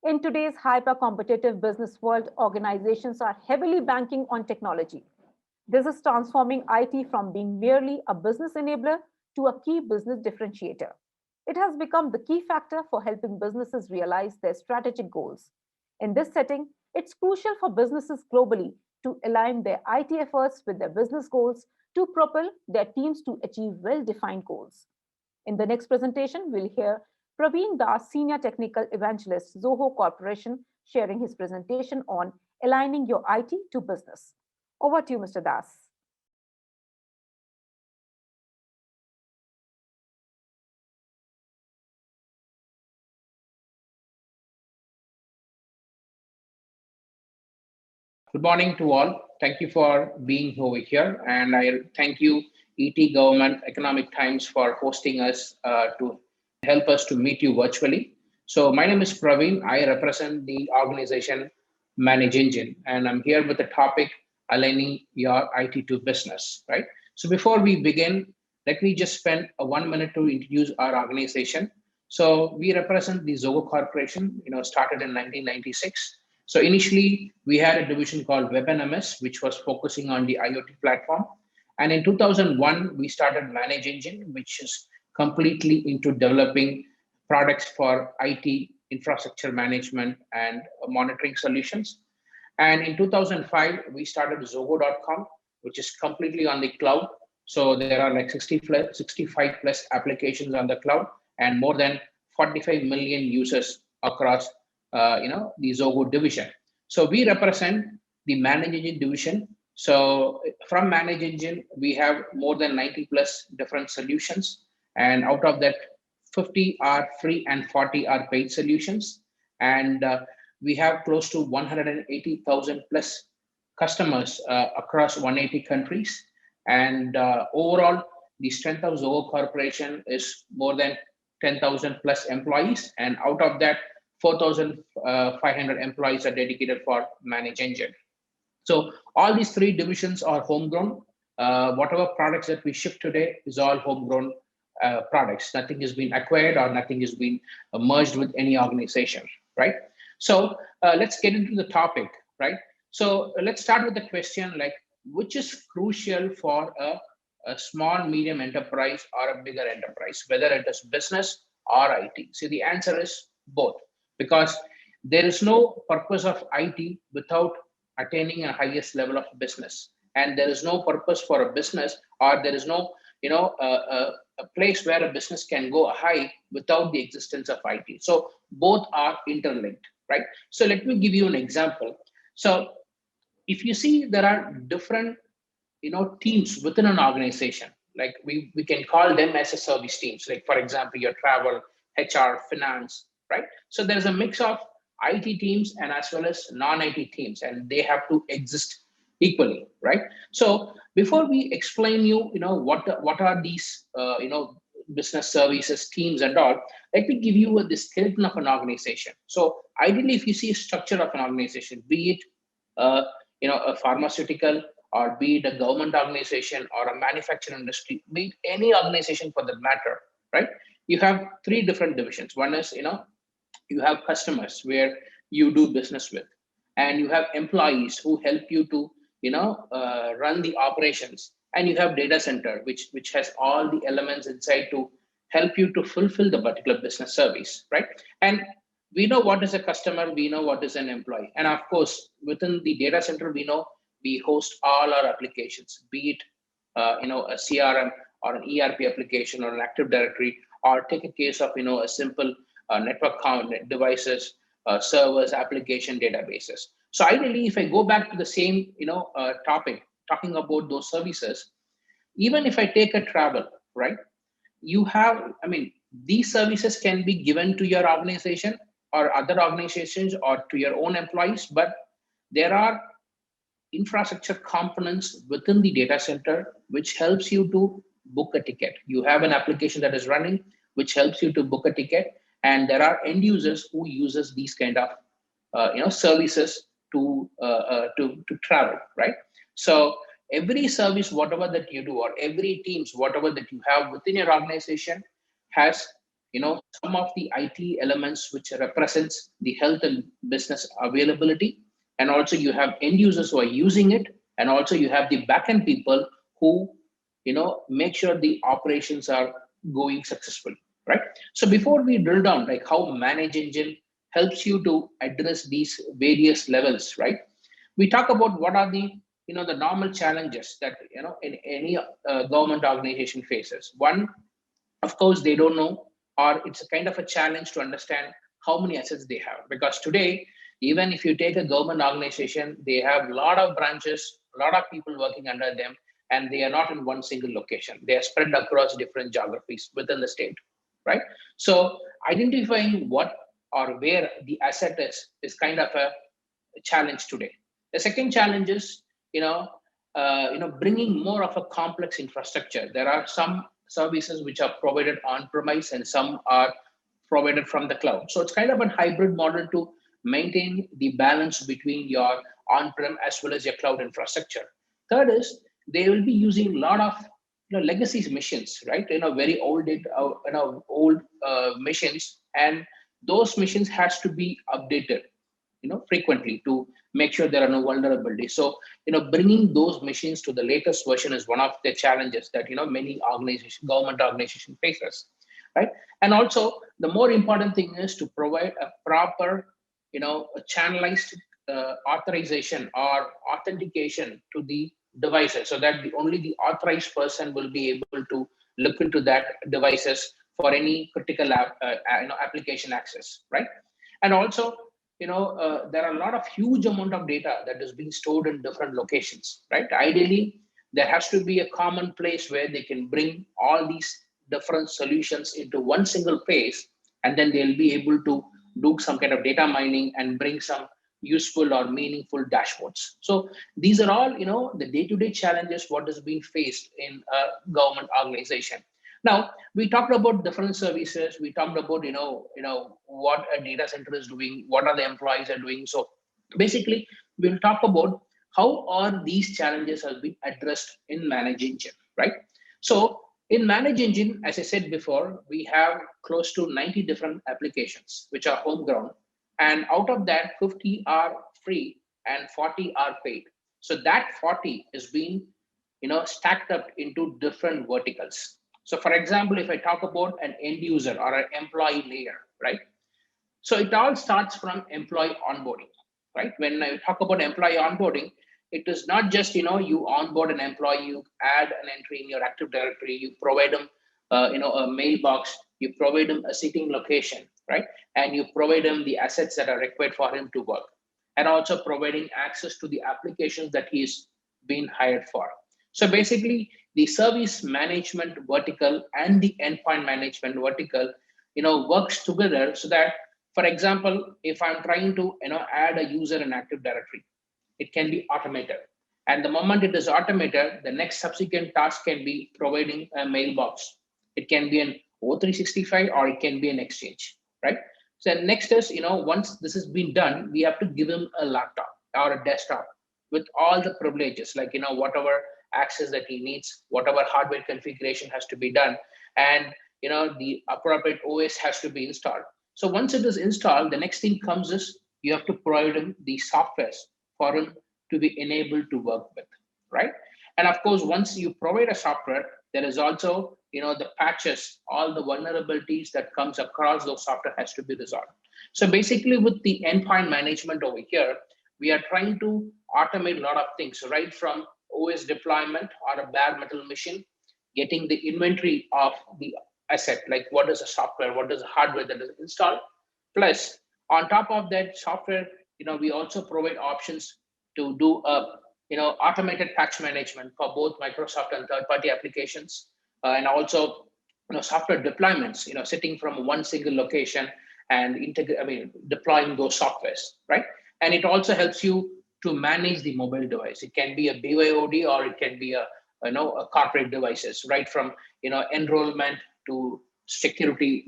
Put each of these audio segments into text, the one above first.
In today's hyper-competitive business world, organizations are heavily banking on technology. This is transforming IT from being merely a business enabler to a key business differentiator. It has become the key factor for helping businesses realize their strategic goals. In this setting, it's crucial for businesses globally to align their IT efforts with their business goals to propel their teams to achieve well defined goals. In the next presentation, we'll hear Praveen Das, Senior Technical Evangelist, Zoho Corporation, sharing his presentation on aligning your IT to business. Over to you, Mr. Das. Good morning to all. Thank you for being over here. And I thank you, ET Government Economic Times, for hosting us to help us to meet you virtually. So my name is Praveen. I represent the organization Manage Engine, and I'm here with the topic aligning your IT to business, right? So before we begin, let me just spend a 1 minute to introduce our organization. So we represent the Zoho Corporation, started in 1996. So initially, we had a division called Web and MS, which was focusing on the IoT platform. And in 2001, we started Manage Engine, which is completely into developing products for IT infrastructure management and monitoring solutions. And in 2005, we started Zoho.com, which is completely on the cloud. So there are like 65 plus applications on the cloud and more than 45 million users across the Zoho division. So we represent the Manage Engine division. So from Manage Engine, we have more than 90 plus different solutions. And out of that, 50 are free and 40 are paid solutions. And we have close to 180,000 plus customers across 180 countries. And overall, the strength of Zoho Corporation is more than 10,000 plus employees. And out of that, 4,500 employees are dedicated for Manage Engine. So all these three divisions are homegrown. Whatever products that we ship today is all homegrown products. Nothing has been acquired or nothing has been merged with any organization, right? So let's get into the topic, right? So let's start with the question like, which is crucial for a small, medium enterprise or a bigger enterprise, whether it is business or IT? So the answer is both, because there is no purpose of IT without attaining a highest level of business, and there is no purpose for a business, or there is no a place where a business can go high without the existence of IT. So both are interlinked, right? So let me give you an example. So if you see, there are different teams within an organization. Like we can call them as a service teams. Like for example, your travel, HR, finance, right? So there's a mix of IT teams and as well as non-IT teams, and they have to exist equally, right? So before we explain what are these business services teams and all, let me give you the skeleton of an organization. So ideally, if you see a structure of an organization, be it a pharmaceutical, or be it a government organization or a manufacturing industry, be it any organization for that matter, right? You have three different divisions. One is you have customers where you do business with, and you have employees who help you to run the operations, and you have data center which has all the elements inside to help you to fulfill the particular business service, right? And we know what is a customer, we know what is an employee, and of course within the data center we know we host all our applications, be it a CRM or an ERP application or an Active Directory, or take a case of a simple network count devices, servers, application, databases. So ideally, if I go back to the same topic, talking about those services, even if I take a travel, right? You have, these services can be given to your organization or other organizations or to your own employees, but there are infrastructure components within the data center which helps you to book a ticket. You have an application that is running which helps you to book a ticket, and there are end users who uses these kind of services to travel, right? So every service, whatever that you do, or every teams, whatever that you have within your organization, has some of the IT elements which represents the health and business availability, and also you have end users who are using it, and also you have the backend people who make sure the operations are going successfully, right? So before we drill down like how manage engine helps you to address these various levels, right? We talk about what are the the normal challenges that in any government organization faces. One, of course, they don't know, or it's a kind of a challenge to understand how many assets they have, because today, even if you take a government organization, they have a lot of branches, a lot of people working under them, and they are not in one single location. They are spread across different geographies within the state, right? So identifying what or where the asset is kind of a challenge today. The second challenge is, bringing more of a complex infrastructure. There are some services which are provided on premise and some are provided from the cloud. So it's kind of a hybrid model to maintain the balance between your on-prem as well as your cloud infrastructure. Third is they will be using a lot of legacy machines, right? Very old machines, and those machines has to be updated frequently to make sure there are no vulnerabilities. So bringing those machines to the latest version is one of the challenges that many government organization faces, right? And also the more important thing is to provide a proper a channelized authorization or authentication to the devices, so that only the authorized person will be able to look into that devices for any critical application access, right? And also there are a lot of huge amount of data that is being stored in different locations, right? Ideally, there has to be a common place where they can bring all these different solutions into one single place, and then they'll be able to do some kind of data mining and bring some useful or meaningful dashboards. So these are all the day-to-day challenges what is being faced in a government organization. Now, we talked about different services. We talked about, what a data center is doing, what are the employees are doing. So basically, we'll talk about how are these challenges have been addressed in Manage Engine, right? So in Manage Engine, as I said before, we have close to 90 different applications, which are homegrown. And out of that, 50 are free and 40 are paid. So that 40 is being, stacked up into different verticals. So for example, if I talk about an end user or an employee layer, right? So it all starts from employee onboarding, right? When I talk about employee onboarding, it is not just, you onboard an employee, you add an entry in your Active Directory, you provide them, a mailbox, you provide them a sitting location, right? And you provide them the assets that are required for him to work, and also providing access to the applications that he's been hired for. So basically, the service management vertical and the endpoint management vertical, works together so that, for example, if I'm trying to, add a user in Active Directory, it can be automated. And the moment it is automated, the next subsequent task can be providing a mailbox. It can be an O365 or it can be an Exchange, right? So next is, once this has been done, we have to give him a laptop or a desktop with all the privileges, like, whatever access that he needs, whatever hardware configuration has to be done, and, the appropriate OS has to be installed. So once it is installed, the next thing comes is you have to provide him the softwares for him to be enabled to work with, right? And of course, once you provide a software, there is also, the patches, all the vulnerabilities that comes across those software has to be resolved. So basically, with the endpoint management over here, we are trying to automate a lot of things, right from OS deployment or a bare metal machine, getting the inventory of the asset, like what is the software, what is the hardware that is installed. Plus, on top of that software, we also provide options to do a automated patch management for both Microsoft and third-party applications, and also software deployments, sitting from one single location and deploying those softwares, right? And it also helps you to manage the mobile device. It can be a BYOD or it can be a corporate devices, right from enrollment to security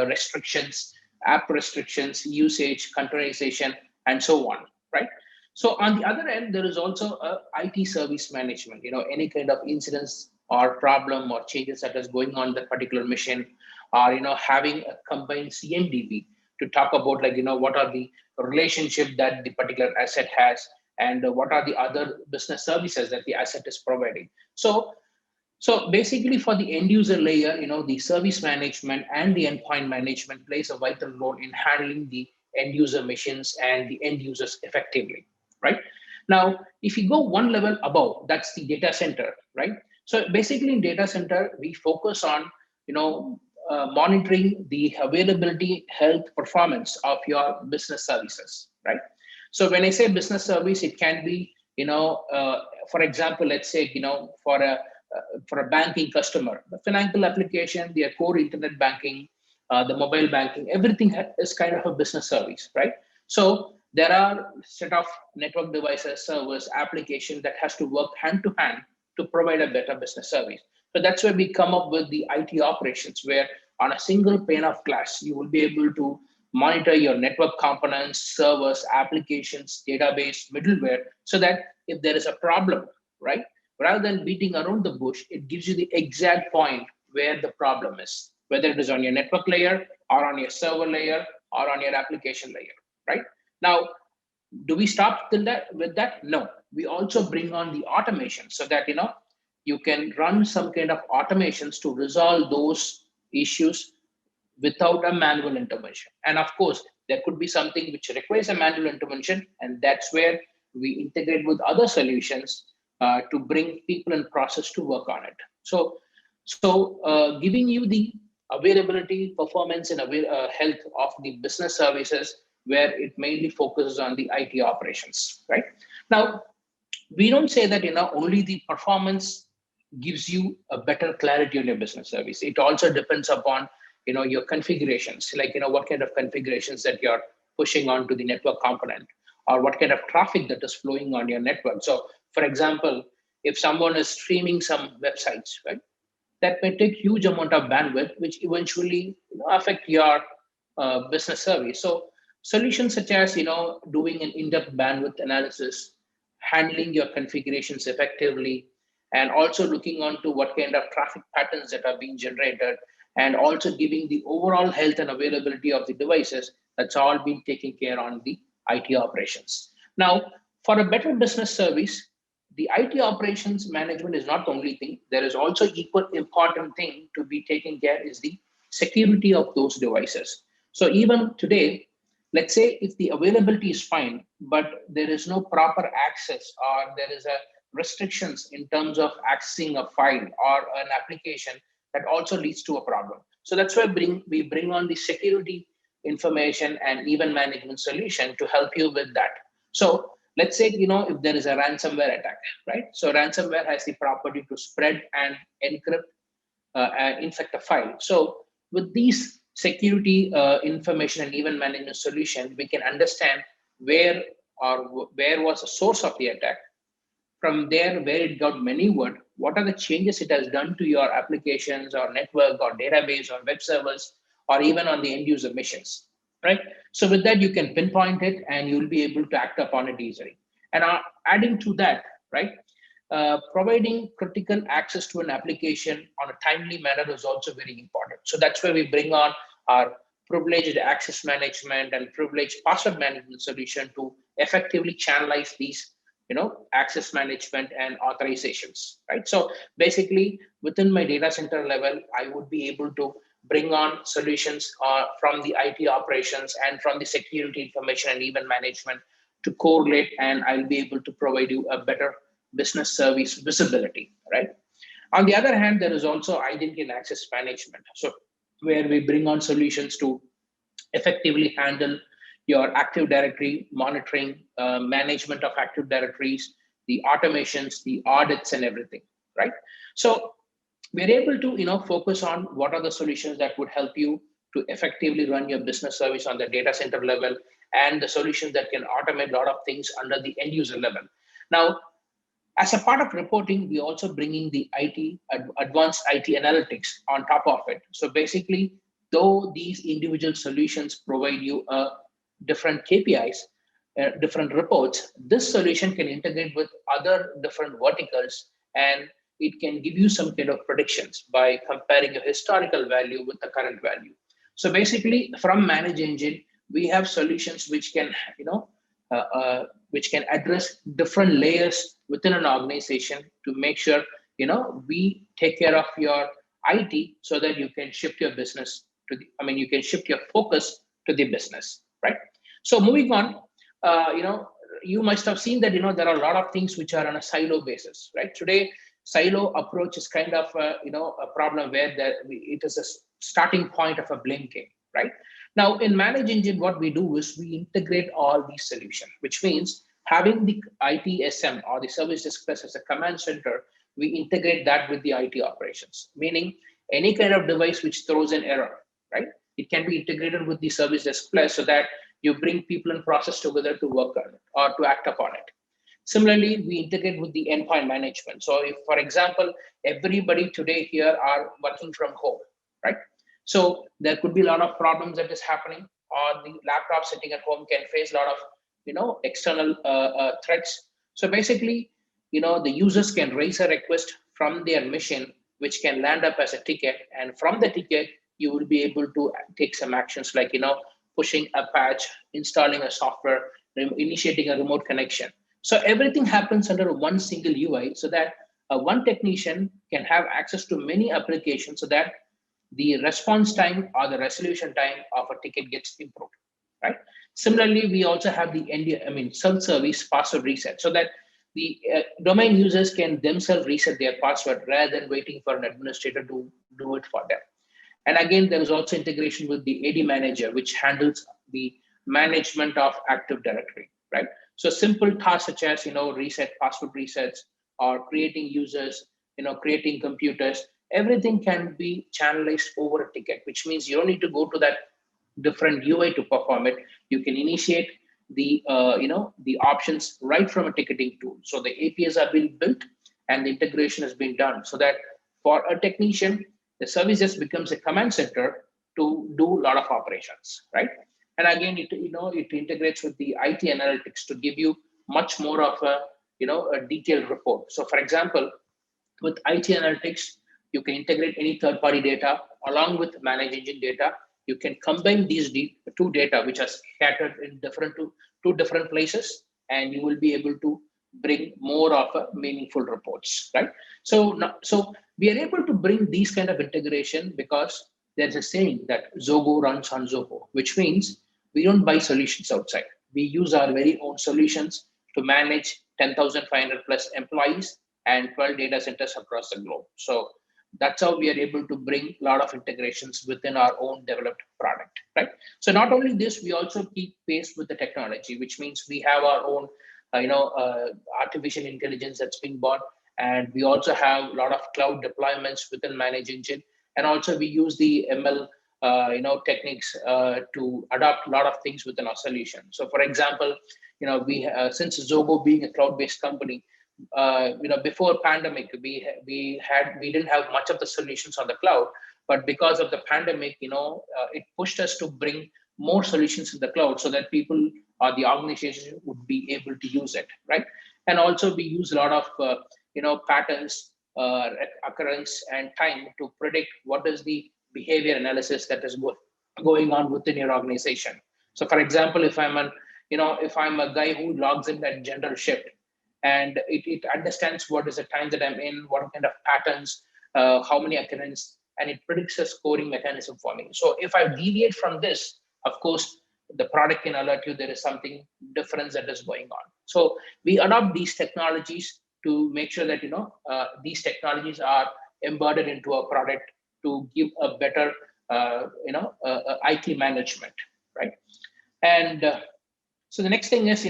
restrictions, app restrictions, usage, containerization, and so on, right? So on the other end, there is also a IT service management, any kind of incidents or problem or changes that is going on the particular mission, or having a combined CMDB to talk about like what are the relationship that the particular asset has, and what are the other business services that the asset is providing. So basically for the end user layer, the service management and the endpoint management plays a vital role in handling the end user machines and the end users effectively, right? Now, if you go one level above, that's the data center, right? So basically in data center, we focus on, monitoring the availability, health, performance of your business services, right? So when I say business service, it can be, for example, let's say, for a banking customer, the financial application, their core internet banking, the mobile banking, everything is kind of a business service, right? So there are set of network devices, servers, application that has to work hand to hand to provide a better business service. So that's where we come up with the IT operations, where on a single pane of glass, you will be able to monitor your network components, servers, applications, database, middleware, so that if there is a problem, right, rather than beating around the bush, it gives you the exact point where the problem is, whether it is on your network layer or on your server layer or on your application layer, right? Now, do we stop till that with that? No, we also bring on the automation so that you can run some kind of automations to resolve those issues without a manual intervention. And of course, there could be something which requires a manual intervention, and that's where we integrate with other solutions to bring people and process to work on it. So giving you the availability, performance, and health of the business services, where it mainly focuses on the IT operations, right? Now, we don't say that only the performance gives you a better clarity on your business service. It also depends upon your configurations, like what kind of configurations that you're pushing onto the network component, or what kind of traffic that is flowing on your network. So for example, if someone is streaming some websites, right, that may take huge amount of bandwidth, which eventually affect your business service. So solutions such as doing an in-depth bandwidth analysis, handling your configurations effectively, and also looking on to what kind of traffic patterns that are being generated, and also giving the overall health and availability of the devices, that's all been taken care on the IT operations. Now, for a better business service, the IT operations management is not the only thing. There is also equal important thing to be taken care is the security of those devices. So even today, let's say if the availability is fine, but there is no proper access, or there is a restrictions in terms of accessing a file or an application, that also leads to a problem. So that's why we bring on the security information and event management solution to help you with that. So let's say if there is a ransomware attack, right? So ransomware has the property to spread and encrypt and infect a file. So with these security information and event management solution, we can understand where was the source of the attack. From there, where it got maneuvered, what are the changes it has done to your applications or network or database or web servers, or even on the end user machines, right? So with that, you can pinpoint it and you'll be able to act upon it easily. And adding to that, right, providing critical access to an application on a timely manner is also very important. So that's where we bring on our privileged access management and privileged password management solution to effectively channelize these access management and authorizations, right? So basically within my data center level, I would be able to bring on solutions from the IT operations and from the security information and event management to correlate, and I'll be able to provide you a better business service visibility, right? On the other hand, there is also identity and access management. So where we bring on solutions to effectively handle your Active Directory monitoring, management of Active Directories, the automations, the audits, and everything, right? So we're able to focus on what are the solutions that would help you to effectively run your business service on the data center level, and the solutions that can automate a lot of things under the end user level. Now, as a part of reporting, we also bringing the advanced IT analytics on top of it. So basically, though these individual solutions provide you different KPIs, different reports, this solution can integrate with other different verticals, and it can give you some kind of predictions by comparing a historical value with the current value. So basically, from Manage Engine, we have solutions which can, which can address different layers within an organization to make sure, we take care of your IT so that you can shift your business to the, you can shift your focus to the business, right? So moving on, you must have seen that, there are a lot of things which are on a silo basis, right? Today, silo approach is kind of a problem where it is a starting point of a blame game, right? Now in Manage Engine, what we do is we integrate all these solutions, which means having the ITSM or the service desk plus as a command center, we integrate that with the IT operations, meaning any kind of device which throws an error, right? It can be integrated with the service desk plus so that you bring people and process together to work on it or to act upon it. Similarly, we integrate with the endpoint management. So if, for example, everybody today here are working from home, right? So there could be a lot of problems that is happening, or the laptop sitting at home can face a lot of, external threats. So basically, the users can raise a request from their machine, which can land up as a ticket. And from the ticket, you will be able to take some actions like, pushing a patch, installing a software, initiating a remote connection. So everything happens under one single UI so that one technician can have access to many applications so that the response time or the resolution time of a ticket gets improved, right? Similarly, we also have the self-service password reset so that the domain users can themselves reset their password rather than waiting for an administrator to do it for them. And again, there is also integration with the AD manager, which handles the management of Active Directory, right? So simple tasks such as, reset password resets or creating users, creating computers, everything can be channelized over a ticket, which means you don't need to go to that different UI to perform it. You can initiate the, the options right from a ticketing tool. So the APIs are being built and the integration has been done so that for a technician, the service just becomes a command center to do a lot of operations, right? And again, it integrates with the IT analytics to give you much more of a detailed report. So for example, with IT analytics, you can integrate any third-party data along with Manage Engine data. You can combine these two data, which are scattered in two different places, and you will be able to bring more of a meaningful reports, right? So we are able to bring these kind of integration because there's a saying that Zogo runs on Zoho, which means we don't buy solutions outside. We use our very own solutions to manage 10,500 plus employees and 12 data centers across the globe. So that's how we are able to bring a lot of integrations within our own developed product, right? So not only this, we also keep pace with the technology, which means we have our own, artificial intelligence that's being bought, and we also have a lot of cloud deployments within Manage Engine, and also we use the ML, techniques to adopt a lot of things within our solution. So, for example, we since Zogo being a cloud-based company, before pandemic, we didn't have much of the solutions on the cloud, but because of the pandemic, it pushed us to bring more solutions in the cloud so that people or the organization would be able to use it, right? And also we use a lot of patterns, occurrence, and time to predict what is the behavior analysis that is going on within your organization. So, for example, if I'm a guy who logs in at general shift, and it understands what is the time that I'm in, what kind of patterns, how many occurrence, and it predicts a scoring mechanism for me. So if I deviate from this, of course, the product can alert you there is something different that is going on. So we adopt these technologies to make sure that these technologies are embedded into a product to give a better IT management, right? And so the next thing is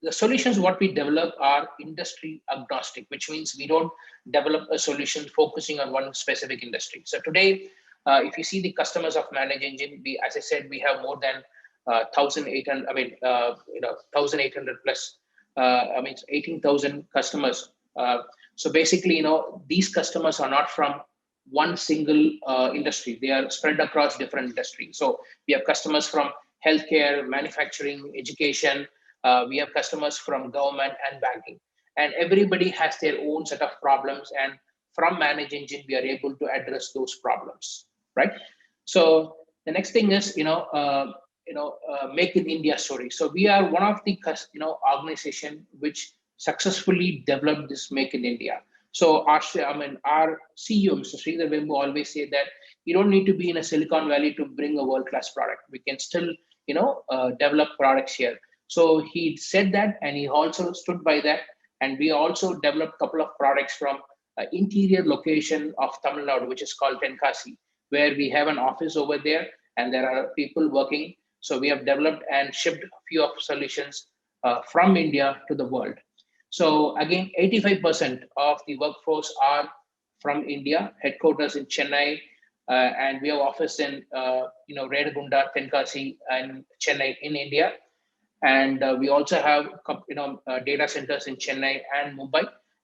the solutions what we develop are industry agnostic, which means we don't develop a solution focusing on one specific industry. So today, if you see the customers of Manage Engine, as I said, we have more than 1,800. 1,800 plus. 18,000 customers. So basically, these customers are not from one single industry. They are spread across different industries. So we have customers from healthcare, manufacturing, education. We have customers from government and banking. and everybody has their own set of problems, and from Manage Engine we are able to address those problems, right? So the next thing is, Make in India story. So we are one of the organization which successfully developed this Make in India. So our CEO, Mr. Sridhar Vembu, always say that you don't need to be in a Silicon Valley to bring a world-class product. We can still, develop products here. So he said that, and he also stood by that. And we also developed a couple of products from interior location of Tamil Nadu, which is called Tenkasi, where we have an office over there, and there are people working. So we have developed and shipped a few of solutions from India to the world. So again, 85% of the workforce are from India, headquarters in Chennai, and we have office in Redagunda, Tenkasi, and Chennai in India. And we also have data centers in Chennai and Mumbai.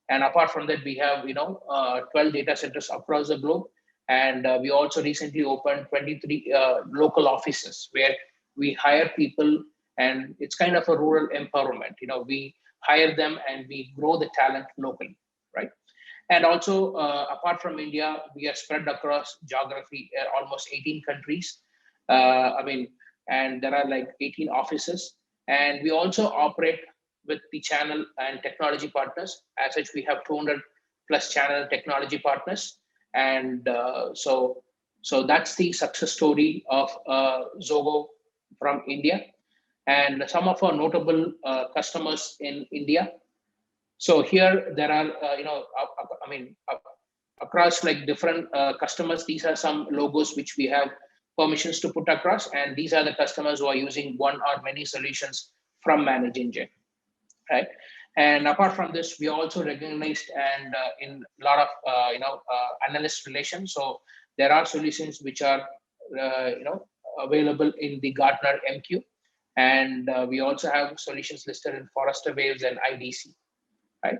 And apart from that, we have 12 data centers across the globe. And we also recently opened 23 local offices where we hire people, and it's kind of a rural empowerment. We hire them and we grow the talent locally, right? And also, apart from India, we are spread across geography, almost 18 countries. And there are like 18 offices. And we also operate with the channel and technology partners. As such, we have 200 plus channel technology partners. And so that's the success story of Zogo from India. And some of our notable customers in India. So here there are, across like different customers, these are some logos which we have permissions to put across, and these are the customers who are using one or many solutions from Manage Engine, right? And apart from this, we are also recognized and in a lot of analyst relations. So there are solutions which are available in the Gartner MQ, and we also have solutions listed in Forrester Waves and IDC, right?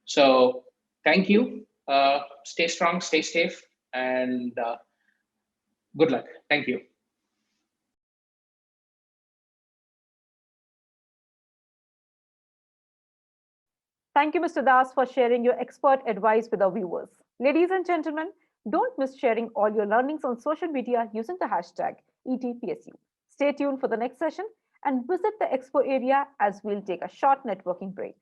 So thank you. Stay strong, stay safe, and good luck. Thank you. Thank you, Mr. Das, for sharing your expert advice with our viewers. Ladies and gentlemen, don't miss sharing all your learnings on social media using the hashtag ETPSU. Stay tuned for the next session and visit the expo area as we'll take a short networking break.